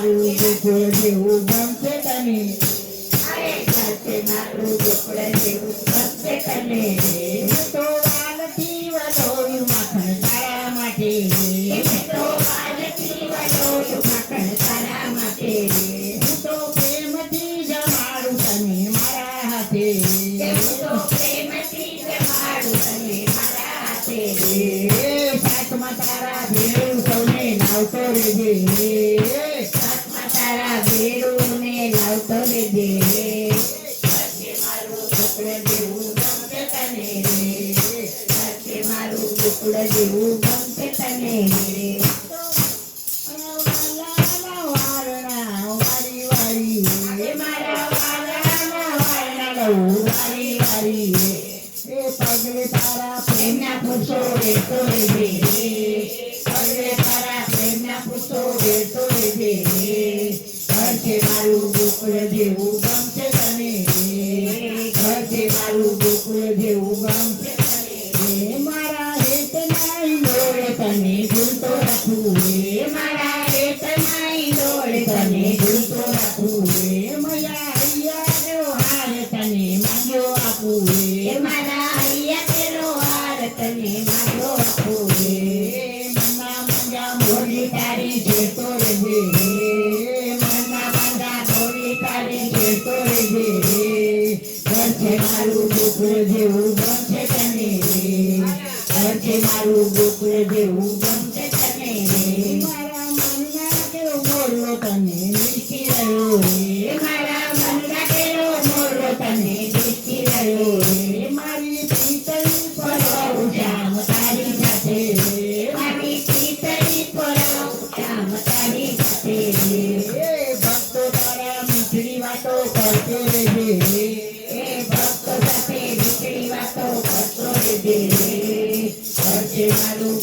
મારું ગોકુળ જેવું ગમશે તને ઘરથી મારું ગોકુળ જેવું ગમશે તને હું તો વાલથી વલોયું માખણ તારા માટે તો વાલથી વલોયું માખણ તારા માટે હું તો પ્રેમથી જમાડું તને મારા હાથે હું તો પ્રેમથી જમાડું તને મારા હાથે સાતમાં તારા ભેરું સૌને લાવતો રહેજે સાતમાં તારા ભેરુને લાવતો રહેજે ઘરથી મારું ગોકુળ જેવું ગમશે તને ઘરથી મારું ગોકુળ જેવું ગમશે તને મારા વાલાના વાળના વારી વારી એ પગલે તારા પ્રેમના પુરુષો રહેતો રહેજે પગલે તારા પ્રેમના પુષ્પો વેરતો રહેજે ઘર છે મારું ગોકુળ જેવું ગમશે તને ઘર છે મારું ગોકુળ જેવું ગમશે તને મારા હેત નાઈ ડોળે તને ઝૂલતો રાખું મારા રેતના ઈંડોળે તને ઝૂલતો રાખું મયા હૈયા હાર તને માંગ્યો આપું મારા હૈયા તેરો હાર તને માંગ્યો આપું મન્ના મંગા મોડી તારી જેતો રહેજે મન્ના મંગા મોડી તારી જેતો રહેજે ઘર છે મારું ગોકુળ જેવું ગમશે તને ઘર છે મારું ગોકુળ જેવું ગમશે તને મારા મનના કેવો મોરલો તને નીચી રહ્યો મારા મનના તેરો મોરલો તને નીચી રહ્યો મારી પીતળી પરાવું જામ તારી સાથે મારી ચિતરી પરાવ કામ તારી સાથે ભક્તો તારા મીઠડી વાતો કરતો રહેજે ભક્તો સાથે મીઠડી વાતો કરતો રહેજે ઘર છે મારું